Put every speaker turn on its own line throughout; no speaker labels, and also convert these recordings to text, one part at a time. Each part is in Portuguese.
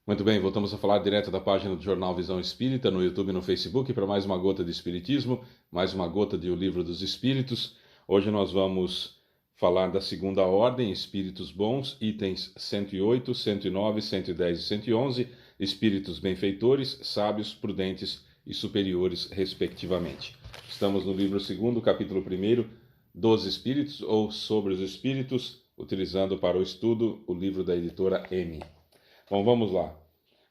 Muito bem, voltamos a falar direto da página do Jornal Visão Espírita, no YouTube e no Facebook, para mais uma gota de Espiritismo, mais uma gota de O Livro dos Espíritos. Hoje nós vamos falar da segunda ordem, Espíritos Bons, itens 108, 109, 110 e 111, Espíritos Benfeitores, Sábios, Prudentes e Superiores, respectivamente. Estamos no livro 2º, capítulo 1º, dos Espíritos, ou sobre os Espíritos, utilizando para o estudo o livro da editora M. Bom, vamos lá.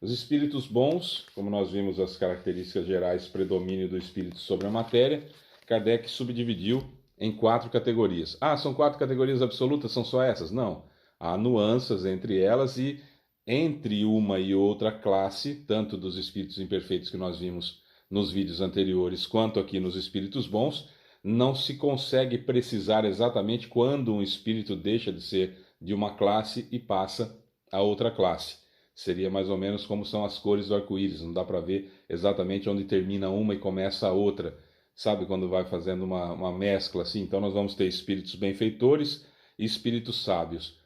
Os espíritos bons, como nós vimos as características gerais, predomínio do espírito sobre a matéria, Kardec subdividiu em 4 categorias. Ah, são 4 categorias absolutas, são só essas? Não. Há nuances entre elas e entre uma e outra classe, tanto dos espíritos imperfeitos que nós vimos nos vídeos anteriores, quanto aqui nos espíritos bons, não se consegue precisar exatamente quando um espírito deixa de ser de uma classe e passa a outra classe. Seria mais ou menos como são as cores do arco-íris, não dá para ver exatamente onde termina uma e começa a outra. Sabe quando vai fazendo uma mescla assim? Então nós vamos ter espíritos benfeitores e espíritos sábios.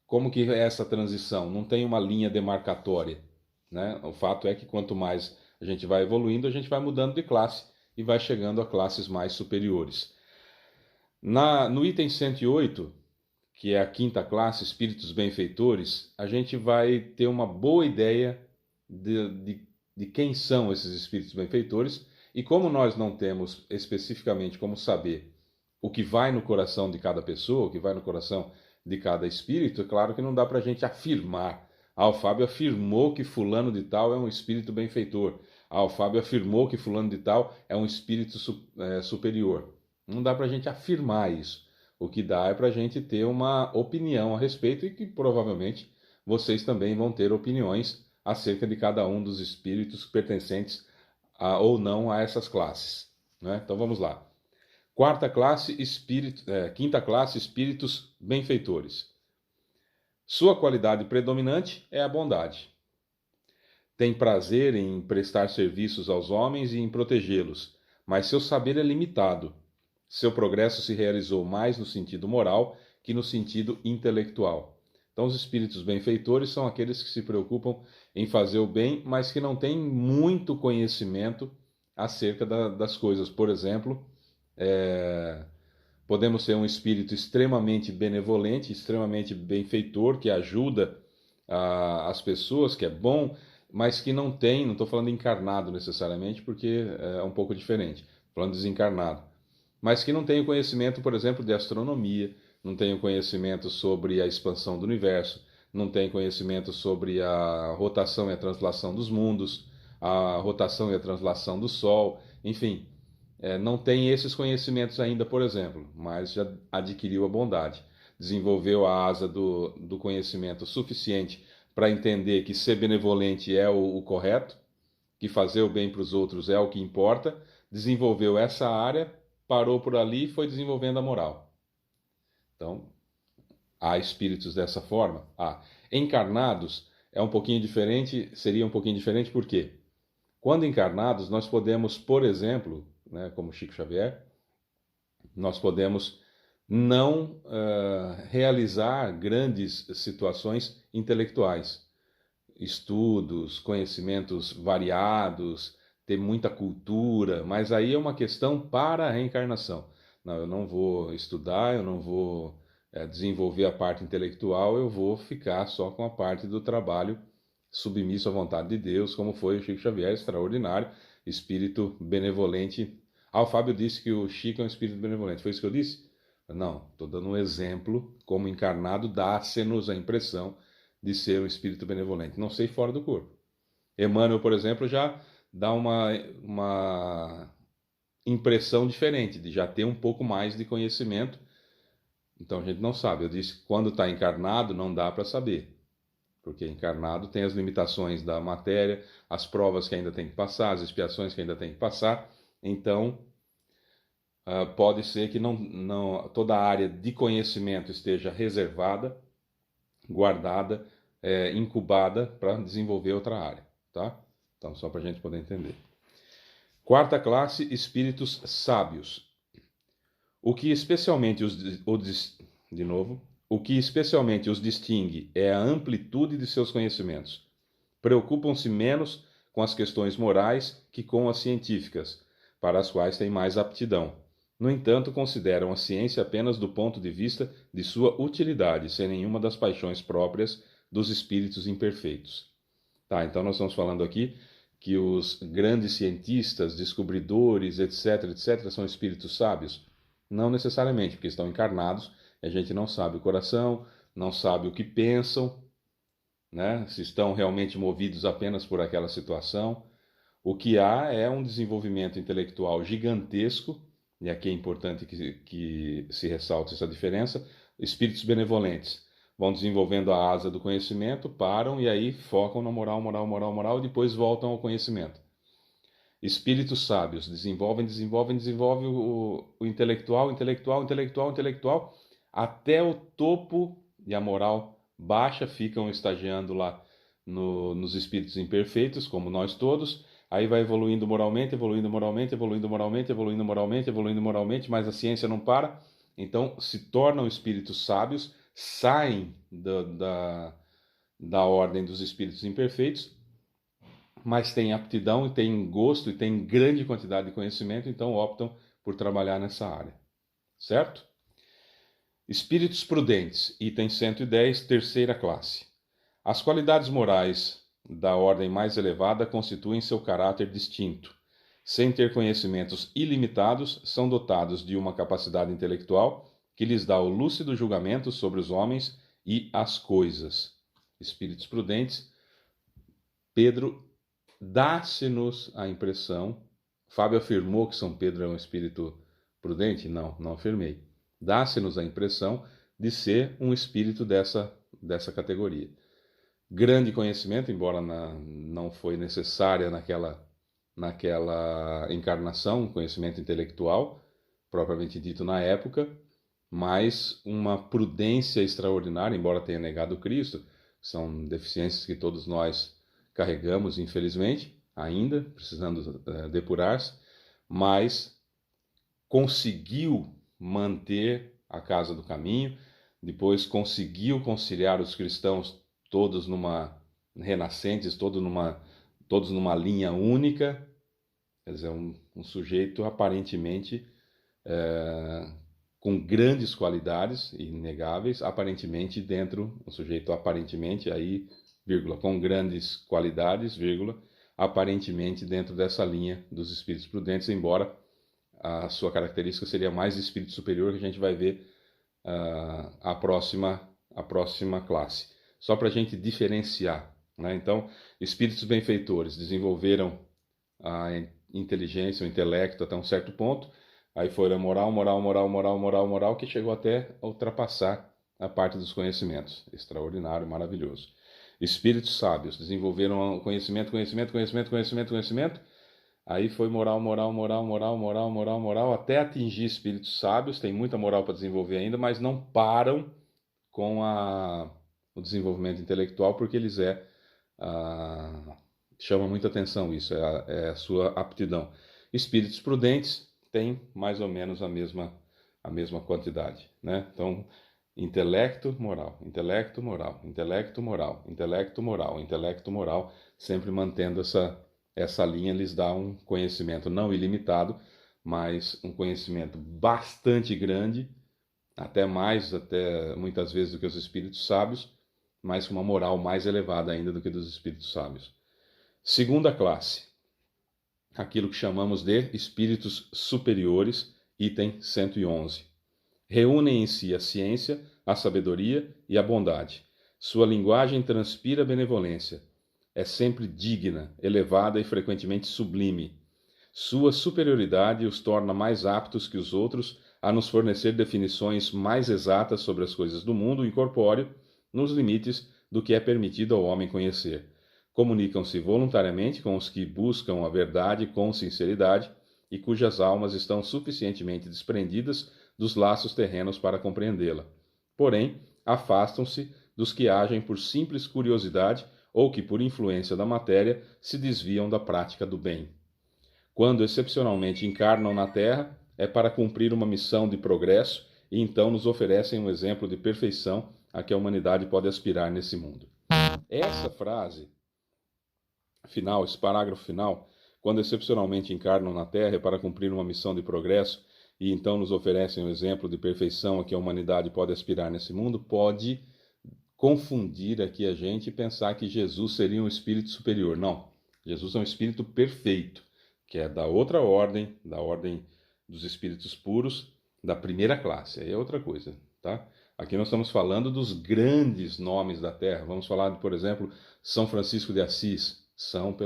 Como que é essa transição? Não tem uma linha demarcatória, né? O fato é que quanto mais a gente vai evoluindo, a gente vai mudando de classe e vai chegando a classes mais superiores. No item 108, que é a 5ª classe, espíritos benfeitores, a gente vai ter uma boa ideia de quem são esses espíritos benfeitores, e como nós não temos especificamente como saber o que vai no coração de cada pessoa, o que vai no coração de cada espírito, é claro que não dá para a gente afirmar. Ah, o Fábio afirmou que fulano de tal é um espírito benfeitor. Ah, o Fábio afirmou que fulano de tal é um espírito superior. Não dá para a gente afirmar isso. O que dá é para a gente ter uma opinião a respeito e que provavelmente vocês também vão ter opiniões acerca de cada um dos espíritos pertencentes ou não a essas classes, né? Então vamos lá. 4ª classe, 5ª classe, espíritos benfeitores. Sua qualidade predominante é a bondade. Tem prazer em prestar serviços aos homens e em protegê-los, mas seu saber é limitado. Seu progresso se realizou mais no sentido moral que no sentido intelectual. Então, os espíritos benfeitores são aqueles que se preocupam em fazer o bem, mas que não têm muito conhecimento acerca das coisas. Por exemplo, podemos ser um espírito extremamente benevolente, extremamente benfeitor, que ajuda as pessoas, que é bom, mas que não tem, não estou falando encarnado necessariamente, porque é um pouco diferente, falando desencarnado, mas que não tem o conhecimento, por exemplo, de astronomia, não tem o conhecimento sobre a expansão do universo, não tem conhecimento sobre a rotação e a translação dos mundos, a rotação e a translação do Sol, enfim, não tem esses conhecimentos ainda, por exemplo, mas já adquiriu a bondade. Desenvolveu a asa do conhecimento suficiente para entender que ser benevolente é o correto, que fazer o bem para os outros é o que importa. Desenvolveu essa área, parou por ali e foi desenvolvendo a moral. Então, há espíritos dessa forma? Há. Encarnados é um pouquinho diferente, seria um pouquinho diferente por quê? Quando encarnados, nós podemos, por exemplo, né, como Chico Xavier, nós podemos não realizar grandes situações intelectuais, estudos, conhecimentos variados, ter muita cultura, mas aí é uma questão para a reencarnação. Não, eu não vou estudar, eu não vou desenvolver a parte intelectual, eu vou ficar só com a parte do trabalho submisso à vontade de Deus, como foi o Chico Xavier, extraordinário, espírito benevolente. Ah, o Fábio disse que o Chico é um espírito benevolente. Foi isso que eu disse? Não, estou dando um exemplo, como encarnado dá-se-nos a impressão de ser um espírito benevolente. Não sei fora do corpo. Emmanuel, por exemplo, já dá uma impressão diferente, de já ter um pouco mais de conhecimento. Então a gente não sabe. Eu disse que quando está encarnado não dá para saber. Porque encarnado tem as limitações da matéria, as provas que ainda tem que passar, as expiações que ainda tem que passar. Então, pode ser que toda a área de conhecimento esteja reservada, guardada, incubada para desenvolver outra área, tá? Então, só para a gente poder entender. 4ª classe, espíritos sábios. O que especialmente o que especialmente os distingue é a amplitude de seus conhecimentos. Preocupam-se menos com as questões morais que com as científicas, para as quais têm mais aptidão. No entanto, consideram a ciência apenas do ponto de vista de sua utilidade, sem nenhuma das paixões próprias dos espíritos imperfeitos. Tá, então nós estamos falando aqui que os grandes cientistas, descobridores, etc., etc., são espíritos sábios? Não necessariamente, porque estão encarnados, a gente não sabe o coração, não sabe o que pensam, né? Se estão realmente movidos apenas por aquela situação. O que há é um desenvolvimento intelectual gigantesco, e aqui é importante que se ressalte essa diferença. Espíritos benevolentes vão desenvolvendo a asa do conhecimento, param e aí focam na moral, moral, moral, moral, e depois voltam ao conhecimento. Espíritos sábios desenvolvem o intelectual, intelectual, intelectual, intelectual, até o topo, e a moral baixa, ficam estagiando lá nos espíritos imperfeitos, como nós todos. Aí vai evoluindo moralmente, evoluindo moralmente, evoluindo moralmente, evoluindo moralmente, evoluindo moralmente, mas a ciência não para. Então se tornam espíritos sábios, saem da ordem dos espíritos imperfeitos, mas têm aptidão e têm gosto e têm grande quantidade de conhecimento, então optam por trabalhar nessa área. Certo? Espíritos prudentes, item 110, terceira classe. As qualidades morais da ordem mais elevada constituem seu caráter distinto. Sem ter conhecimentos ilimitados, são dotados de uma capacidade intelectual que lhes dá o lúcido julgamento sobre os homens e as coisas. Espíritos prudentes, Pedro dá-se-nos a impressão. Fábio afirmou que São Pedro é um espírito prudente? Não, não afirmei. Dá-se-nos a impressão de ser um espírito dessa categoria. Grande conhecimento, embora não foi necessária naquela encarnação, conhecimento intelectual, propriamente dito na época, mas uma prudência extraordinária, embora tenha negado Cristo. São deficiências que todos nós carregamos, infelizmente, ainda, precisando depurar-se, mas conseguiu manter a casa do caminho, depois conseguiu conciliar os cristãos todos renascentes, todos numa linha única. Quer dizer, um sujeito aparentemente com grandes qualidades inegáveis, aparentemente um sujeito aparentemente, aí, vírgula, com grandes qualidades, vírgula, aparentemente dentro dessa linha dos espíritos prudentes, embora a sua característica seria mais espírito superior, que a gente vai ver a próxima classe. Só para a gente diferenciar, né? Então, espíritos benfeitores desenvolveram a inteligência, o intelecto até um certo ponto, aí foi a moral, que chegou até a ultrapassar a parte dos conhecimentos. Extraordinário, maravilhoso. Espíritos sábios desenvolveram conhecimento, aí foi moral, até atingir espíritos sábios. Tem muita moral para desenvolver ainda, mas não param com o desenvolvimento intelectual, porque eles chama muita atenção isso, é a sua aptidão. Espíritos prudentes têm mais ou menos a mesma quantidade, né? Então, intelecto, moral, intelecto, moral, intelecto, moral, intelecto, moral, intelecto, moral, sempre mantendo essa linha, lhes dá um conhecimento não ilimitado, mas um conhecimento bastante grande, até muitas vezes do que os espíritos sábios, mas com uma moral mais elevada ainda do que dos espíritos sábios. Segunda classe, aquilo que chamamos de espíritos superiores, item 111. Reúnem em si a ciência, a sabedoria e a bondade. Sua linguagem transpira benevolência. É sempre digna, elevada e frequentemente sublime. Sua superioridade os torna mais aptos que os outros a nos fornecer definições mais exatas sobre as coisas do mundo incorpóreo, nos limites do que é permitido ao homem conhecer. Comunicam-se voluntariamente com os que buscam a verdade com sinceridade e cujas almas estão suficientemente desprendidas dos laços terrenos para compreendê-la. Porém, afastam-se dos que agem por simples curiosidade ou que, por influência da matéria, se desviam da prática do bem. Quando excepcionalmente encarnam na Terra, é para cumprir uma missão de progresso e então nos oferecem um exemplo de perfeição a que a humanidade pode aspirar nesse mundo. Essa frase final, esse parágrafo final, quando excepcionalmente encarnam na Terra para cumprir uma missão de progresso e então nos oferecem um exemplo de perfeição a que a humanidade pode aspirar nesse mundo, pode confundir aqui a gente e pensar que Jesus seria um espírito superior. Não, Jesus é um espírito perfeito, que é da outra ordem, da ordem dos espíritos puros, da primeira classe. Aí é outra coisa, tá? Aqui nós estamos falando dos grandes nomes da Terra. Vamos falar, por exemplo, São Francisco de Assis, São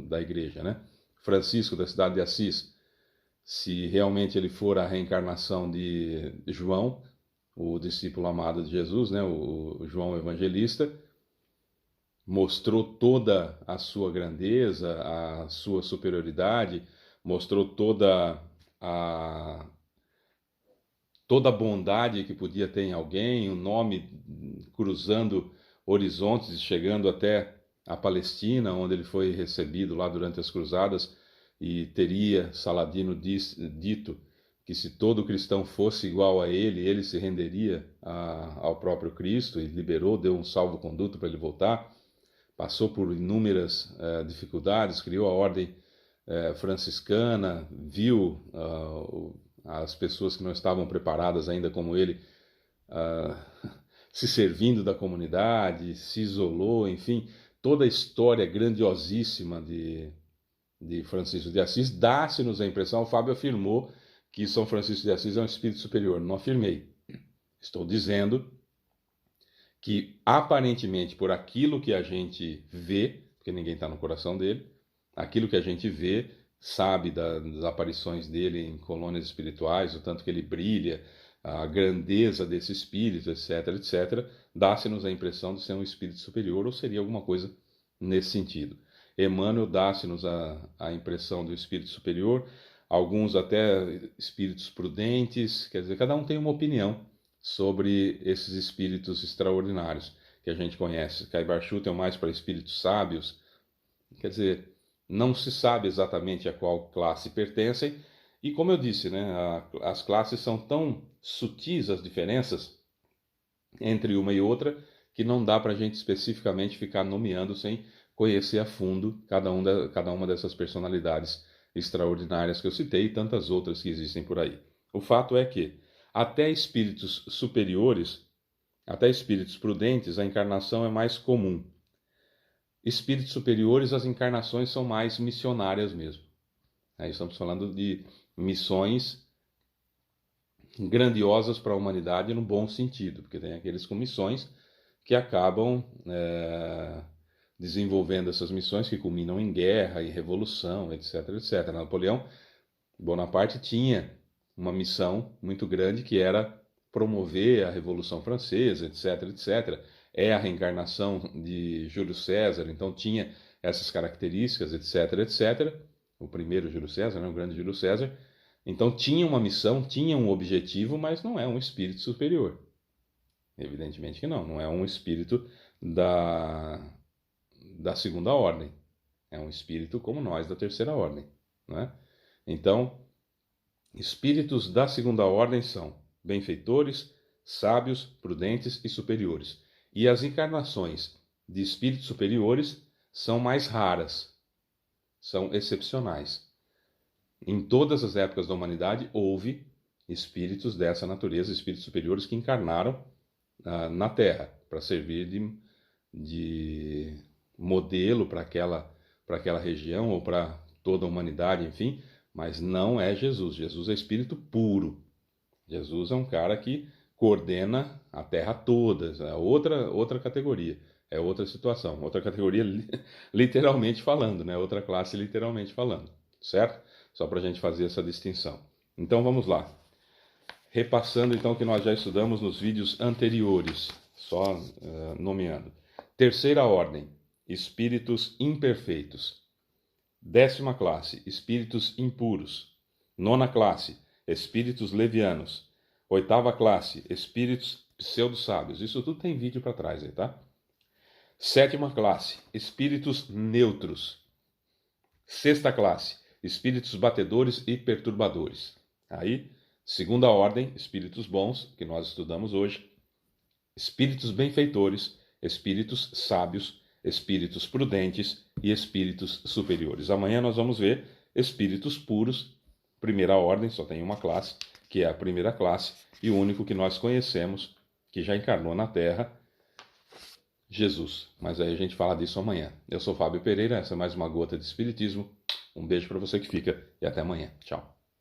da igreja, né? Francisco da cidade de Assis, se realmente ele for a reencarnação de João, o discípulo amado de Jesus, né? O João Evangelista, mostrou toda a sua grandeza, a sua superioridade, mostrou a toda a bondade que podia ter em alguém, o nome cruzando horizontes, chegando até a Palestina, onde ele foi recebido lá durante as cruzadas, e teria Saladino dito que se todo cristão fosse igual a ele se renderia ao próprio Cristo, e liberou, deu um salvo-conduto para ele voltar. Passou por inúmeras dificuldades, criou a ordem franciscana, viu as pessoas que não estavam preparadas ainda como ele se servindo da comunidade, se isolou, enfim, toda a história grandiosíssima de Francisco de Assis dá-se-nos a impressão. O Fábio afirmou que São Francisco de Assis é um espírito superior. Não afirmei. Estou dizendo que, aparentemente, por aquilo que a gente vê, porque ninguém está no coração dele, aquilo que a gente vê, sabe das aparições dele em colônias espirituais, o tanto que ele brilha, a grandeza desse espírito, etc., etc., dá-se-nos a impressão de ser um espírito superior, ou seria alguma coisa nesse sentido. Emmanuel dá-se-nos a impressão do espírito superior, alguns até espíritos prudentes, quer dizer, cada um tem uma opinião sobre esses espíritos extraordinários que a gente conhece. Caibar Schutel é mais para espíritos sábios, quer dizer, não se sabe exatamente a qual classe pertencem, e como eu disse, né, as classes são tão sutis, as diferenças entre uma e outra, que não dá para a gente especificamente ficar nomeando sem conhecer a fundo cada uma dessas personalidades extraordinárias que eu citei e tantas outras que existem por aí. O fato é que até espíritos superiores, até espíritos prudentes, a encarnação é mais comum. Espíritos superiores, as encarnações são mais missionárias mesmo. Aí estamos falando de missões grandiosas para a humanidade no bom sentido, porque tem aqueles com missões que acabam desenvolvendo essas missões que culminam em guerra e revolução, etc, etc. Napoleão Bonaparte tinha uma missão muito grande que era promover a Revolução Francesa, etc, etc. É a reencarnação de Júlio César, então tinha essas características, etc, etc. O primeiro Júlio César, né, o grande Júlio César. Então tinha uma missão, tinha um objetivo, mas não é um espírito superior. Evidentemente que não é um espírito da segunda ordem. É um espírito como nós da terceira ordem, né? Então, espíritos da segunda ordem são benfeitores, sábios, prudentes e superiores. E as encarnações de espíritos superiores são mais raras, são excepcionais. Em todas as épocas da humanidade houve espíritos dessa natureza, espíritos superiores que encarnaram na Terra para servir de modelo para aquela região ou para toda a humanidade, enfim, mas não é Jesus. Jesus é espírito puro. Jesus é um cara que coordena a Terra toda, é outra categoria, é outra situação, outra categoria literalmente falando, né? Outra classe literalmente falando, certo? Só para a gente fazer essa distinção. Então vamos lá. Repassando então o que nós já estudamos nos vídeos anteriores, só nomeando. Terceira ordem, espíritos imperfeitos. 10ª classe, espíritos impuros. 9ª classe, espíritos levianos. 8ª classe, espíritos pseudo-sábios. Isso tudo tem vídeo para trás aí, tá? 7ª classe, espíritos neutros. 6ª classe, espíritos batedores e perturbadores. Aí, segunda ordem, espíritos bons, que nós estudamos hoje. Espíritos benfeitores, espíritos sábios, espíritos prudentes e espíritos superiores. Amanhã nós vamos ver espíritos puros, primeira ordem, só tem uma classe, que é a primeira classe, e o único que nós conhecemos, que já encarnou na Terra, Jesus. Mas aí a gente fala disso amanhã. Eu sou Fábio Pereira, essa é mais uma gota de Espiritismo. Um beijo para você que fica e até amanhã. Tchau.